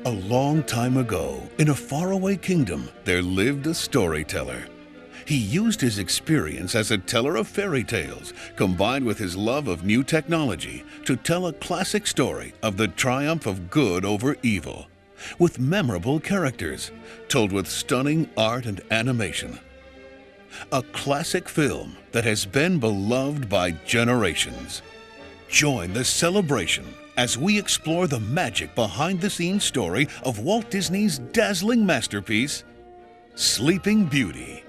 A long time ago, in a faraway kingdom, there lived a storyteller. He used his experience as a teller of fairy tales, combined with his love of new technology, to tell a classic story of the triumph of good over evil, with memorable characters, told with stunning art and animation. A classic film that has been beloved by generations. Join the celebration as we explore the magic behind-the-scenes story of Walt Disney's dazzling masterpiece, Sleeping Beauty.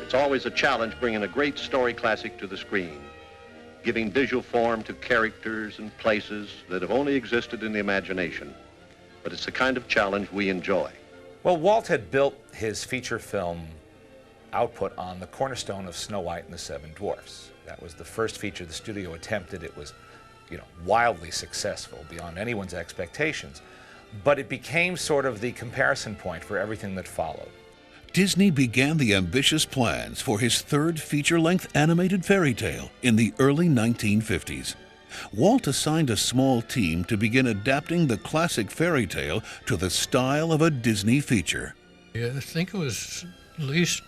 It's always a challenge bringing a great story classic to the screen, giving visual form to characters and places that have only existed in the imagination. But it's the kind of challenge we enjoy. Well, Walt had built his feature film output on the cornerstone of Snow White and the Seven Dwarfs. That was the first feature the studio attempted. It was, wildly successful beyond anyone's expectations. But it became sort of the comparison point for everything that followed. Disney began the ambitious plans for his third feature-length animated fairy tale in the early 1950s. Walt assigned a small team to begin adapting the classic fairy tale to the style of a Disney feature. Yeah, I think it was at least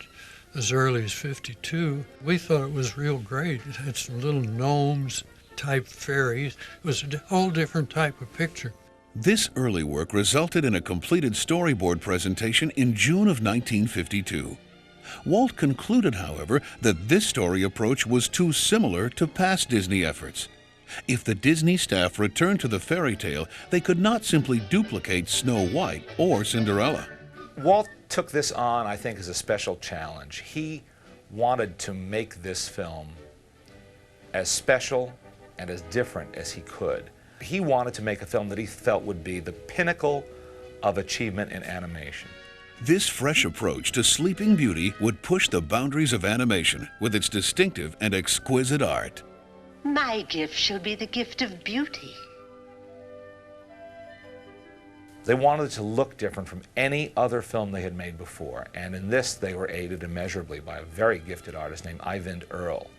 as early as '52. We thought it was real great. It had some little gnomes type fairies. It was a whole different type of picture. This early work resulted in a completed storyboard presentation in June of 1952. Walt concluded, however, that this story approach was too similar to past Disney efforts. If the Disney staff returned to the fairy tale, they could not simply duplicate Snow White or Cinderella. Walt took this on, I think, as a special challenge. He wanted to make this film as special and as different as he could. He wanted to make a film that he felt would be the pinnacle of achievement in animation. This fresh approach to Sleeping Beauty would push the boundaries of animation with its distinctive and exquisite art. My gift shall be the gift of beauty. They wanted it to look different from any other film they had made before, and in this they were aided immeasurably by a very gifted artist named Eyvind Earle,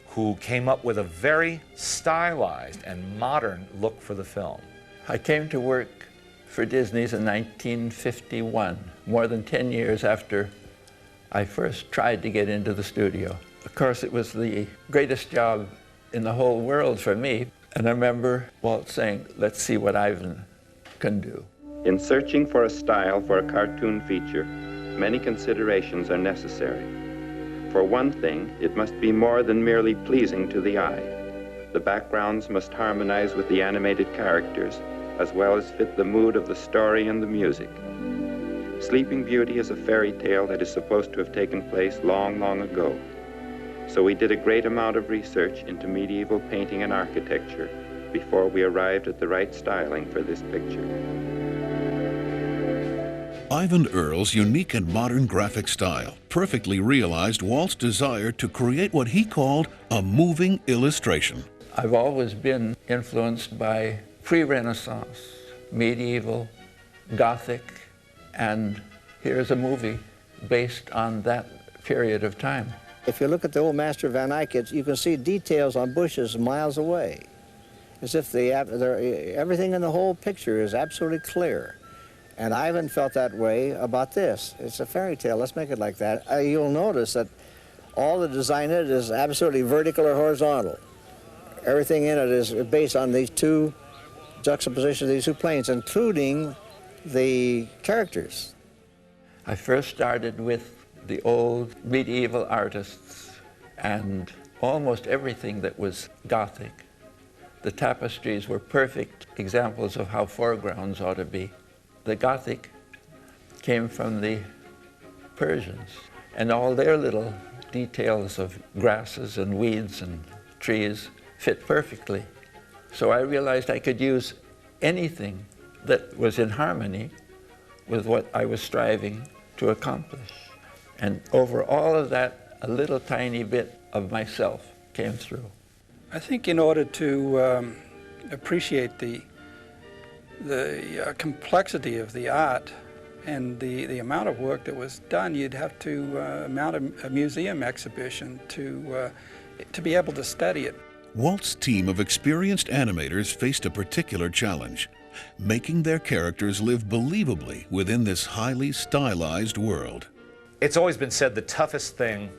who came up with a very stylized and modern look for the film. I came to work for Disney's in 1951, more than 10 years after I first tried to get into the studio. Of course, it was the greatest job in the whole world for me, and I remember Walt saying, "Let's see what Eyvind can do." In searching for a style for a cartoon feature, many considerations are necessary. For one thing, it must be more than merely pleasing to the eye. The backgrounds must harmonize with the animated characters, as well as fit the mood of the story and the music. Sleeping Beauty is a fairy tale that is supposed to have taken place long, long ago. So we did a great amount of research into medieval painting and architecture before we arrived at the right styling for this picture. Eyvind Earle's unique and modern graphic style perfectly realized Walt's desire to create what he called a moving illustration. I've always been influenced by pre-Renaissance, medieval, Gothic, and here's a movie based on that period of time. If you look at the old Master Van Eyck, you can see details on bushes miles away, as if everything in the whole picture is absolutely clear. And Eyvind felt that way about this. It's a fairy tale, let's make it like that. You'll notice that all the design in it is absolutely vertical or horizontal. Everything in it is based on these two juxtapositions, these two planes, including the characters. I first started with the old medieval artists and almost everything that was Gothic. The tapestries were perfect examples of how foregrounds ought to be. The Gothic came from the Persians, and all their little details of grasses and weeds and trees fit perfectly. So I realized I could use anything that was in harmony with what I was striving to accomplish. And over all of that, a little tiny bit of myself came through. I think in order to appreciate the complexity of the art and the amount of work that was done, you'd have to mount a museum exhibition to be able to study it. Walt's team of experienced animators faced a particular challenge, making their characters live believably within this highly stylized world. It's always been said the toughest thing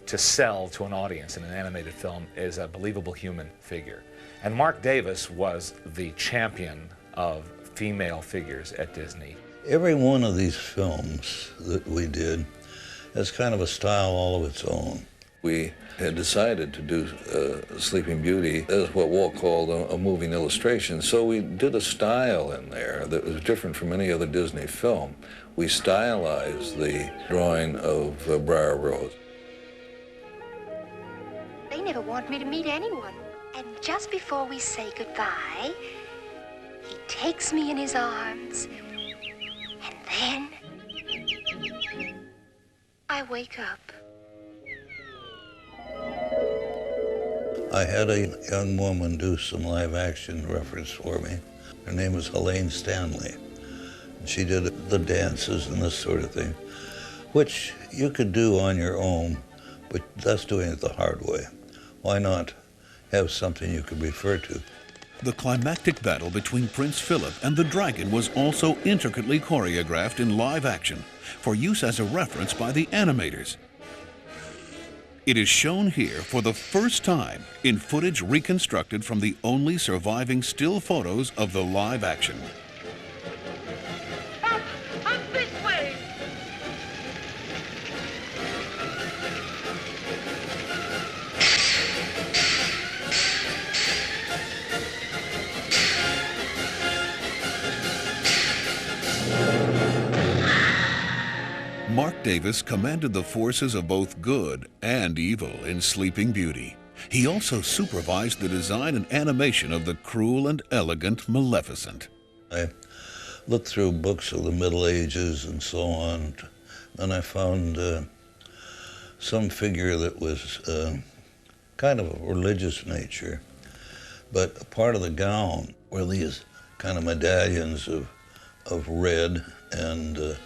to sell to an audience in an animated film is a believable human figure. And Mark Davis was the champion of female figures at Disney. Every one of these films that we did has kind of a style all of its own. We had decided to do Sleeping Beauty as what Walt called a moving illustration, so we did a style in there that was different from any other Disney film. We stylized the drawing of Briar Rose. They never want me to meet anyone. And just before we say goodbye, he takes me in his arms, and then I wake up. I had a young woman do some live action reference for me. Her name was Helene Stanley. She did the dances and this sort of thing, which you could do on your own, but that's doing it the hard way. Why not have something you could refer to? The climactic battle between Prince Philip and the dragon was also intricately choreographed in live action for use as a reference by the animators. It is shown here for the first time in footage reconstructed from the only surviving still photos of the live action. Up this way! Mark Davis commanded the forces of both good and evil in Sleeping Beauty. He also supervised the design and animation of the cruel and elegant Maleficent. I looked through books of the Middle Ages and so on, and I found some figure that was kind of a religious nature, but a part of the gown were these kind of medallions of red, and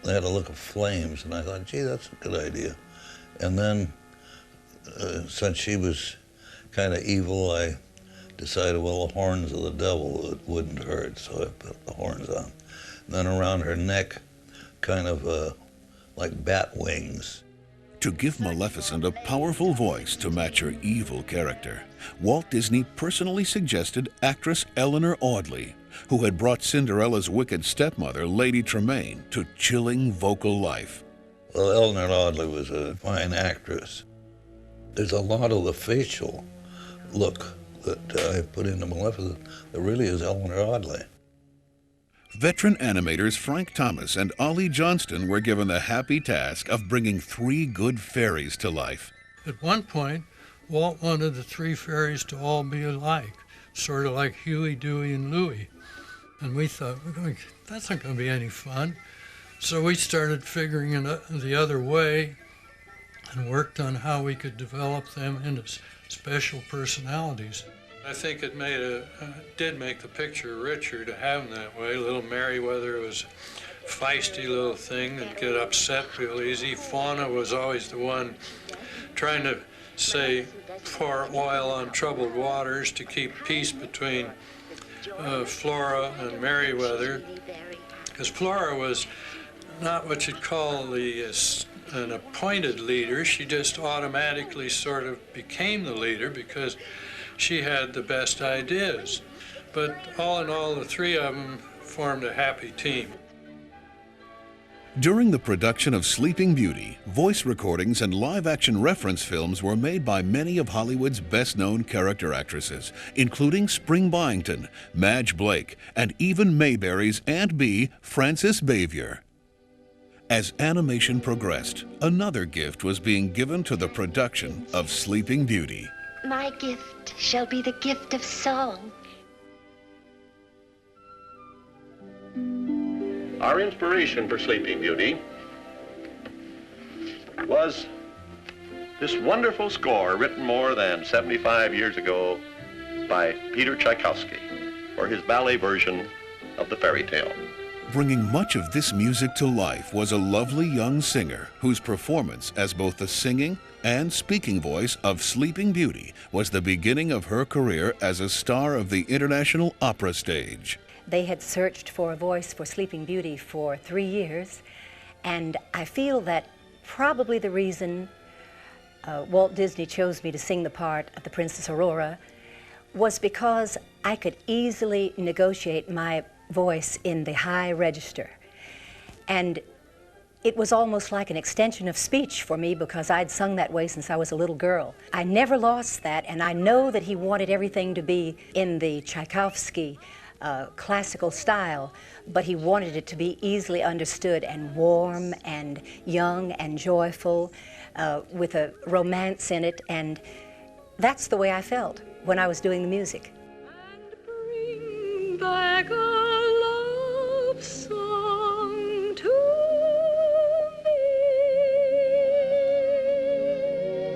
they had a look of flames, and I thought, gee, that's a good idea. And then, since she was kind of evil, I decided, well, the horns of the devil wouldn't hurt, so I put the horns on. And then around her neck, kind of like bat wings. To give Maleficent a powerful voice to match her evil character, Walt Disney personally suggested actress Eleanor Audley, who had brought Cinderella's wicked stepmother, Lady Tremaine, to chilling vocal life. Well, Eleanor Audley was a fine actress. There's a lot of the facial look that I put into Maleficent that really is Eleanor Audley. Veteran animators Frank Thomas and Ollie Johnston were given the happy task of bringing 3 good fairies to life. At one point, Walt wanted the 3 fairies to all be alike, sort of like Huey, Dewey, and Louie. And we thought, that's not going to be any fun. So we started figuring it the other way and worked on how we could develop them into special personalities. I think it did make the picture richer to have them that way. Little Merryweather was a feisty little thing that get upset real easy. Fauna was always the one trying to pour oil on troubled waters to keep peace between Flora and Merryweather, because Flora was not what you'd call an appointed leader. She just automatically sort of became the leader because she had the best ideas. But all in all, the 3 of them formed a happy team. During the production of Sleeping Beauty, voice recordings and live-action reference films were made by many of Hollywood's best-known character actresses, including Spring Byington, Madge Blake, and even Mayberry's Aunt Bee, Frances Bavier. As animation progressed, another gift was being given to the production of Sleeping Beauty. My gift shall be the gift of song. Our inspiration for Sleeping Beauty was this wonderful score written more than 75 years ago by Peter Tchaikovsky for his ballet version of the fairy tale. Bringing much of this music to life was a lovely young singer whose performance as both the singing and speaking voice of Sleeping Beauty was the beginning of her career as a star of the international opera stage. They had searched for a voice for Sleeping Beauty for 3 years, and I feel that probably the reason Walt Disney chose me to sing the part of the Princess Aurora was because I could easily negotiate my voice in the high register. And it was almost like an extension of speech for me because I'd sung that way since I was a little girl. I never lost that, and I know that he wanted everything to be in the Tchaikovsky classical style, but he wanted it to be easily understood and warm and young and joyful with a romance in it, and that's the way I felt when I was doing the music. And bring back a love song to me.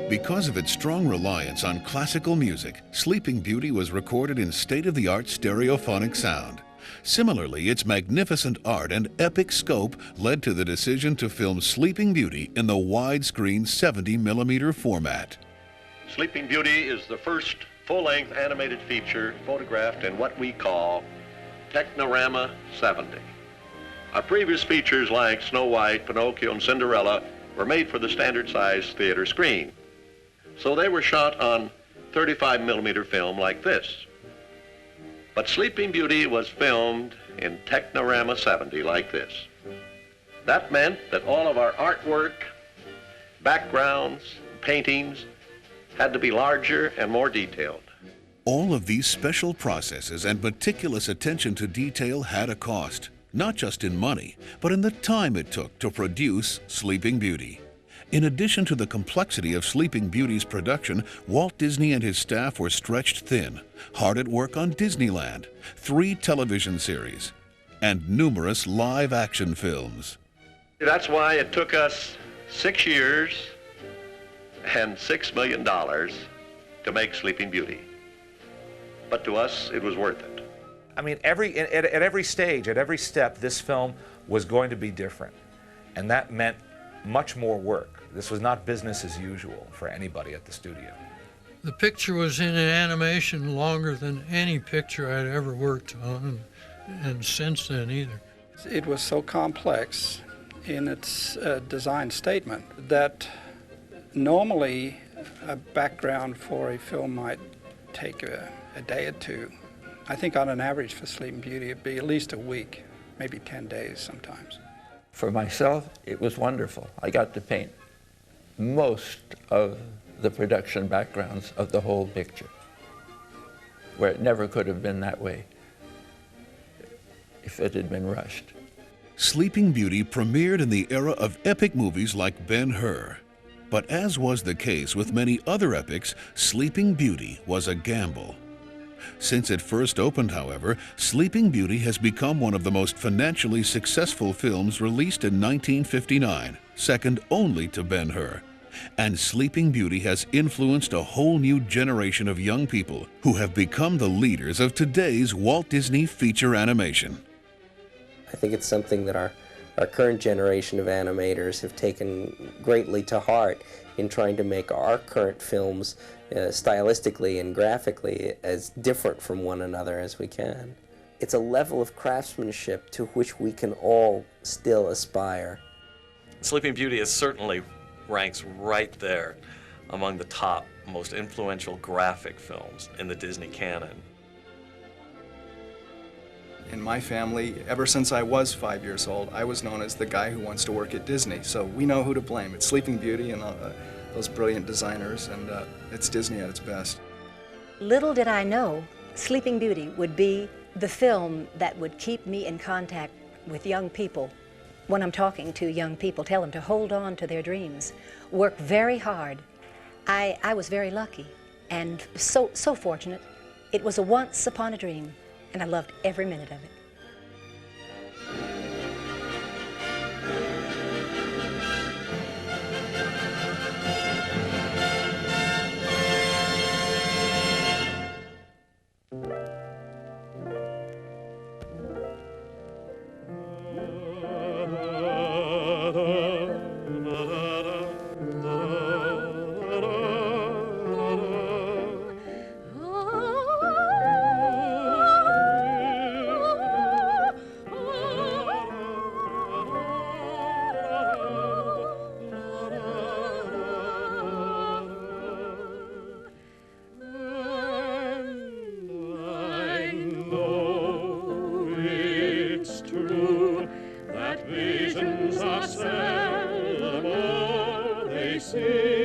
Because of its strong reliance on classical music, Sleeping Beauty was recorded in state-of-the-art stereophonic sound. Similarly, its magnificent art and epic scope led to the decision to film Sleeping Beauty in the widescreen 70mm format. Sleeping Beauty is the first full-length animated feature photographed in what we call Technorama 70. Our previous features like Snow White, Pinocchio, and Cinderella were made for the standard-size theater screen. So they were shot on 35mm film like this. But Sleeping Beauty was filmed in Technorama 70 like this. That meant that all of our artwork, backgrounds, paintings had to be larger and more detailed. All of these special processes and meticulous attention to detail had a cost, not just in money, but in the time it took to produce Sleeping Beauty. In addition to the complexity of Sleeping Beauty's production, Walt Disney and his staff were stretched thin, hard at work on Disneyland, 3 television series, and numerous live-action films. That's why it took us 6 years and $6 million to make Sleeping Beauty. But to us, it was worth it. I mean, at every stage, at every step, this film was going to be different. And that meant much more work. This was not business as usual for anybody at the studio. The picture was in animation longer than any picture I'd ever worked on, and since then either. It was so complex in its design statement that normally a background for a film might take a day or two. I think on an average for Sleeping Beauty it'd be at least a week, maybe 10 days sometimes. For myself, it was wonderful. I got to paint most of the production backgrounds of the whole picture, where it never could have been that way if it had been rushed. Sleeping Beauty premiered in the era of epic movies like Ben-Hur. But as was the case with many other epics, Sleeping Beauty was a gamble. Since it first opened, however, Sleeping Beauty has become one of the most financially successful films released in 1959, second only to Ben-Hur. And Sleeping Beauty has influenced a whole new generation of young people who have become the leaders of today's Walt Disney feature animation. I think it's something that our current generation of animators have taken greatly to heart in trying to make our current films stylistically and graphically as different from one another as we can. It's a level of craftsmanship to which we can all still aspire. Sleeping Beauty is certainly ranks right there among the top most influential graphic films in the Disney canon. In my family, ever since I was 5 years old, I was known as the guy who wants to work at Disney. So we know who to blame. It's Sleeping Beauty and those brilliant designers, and it's Disney at its best. Little did I know Sleeping Beauty would be the film that would keep me in contact with young people. When I'm talking to young people, tell them to hold on to their dreams, work very hard. I was very lucky and so fortunate. It was a once upon a dream, and I loved every minute of it. Visions are seldom all they seem.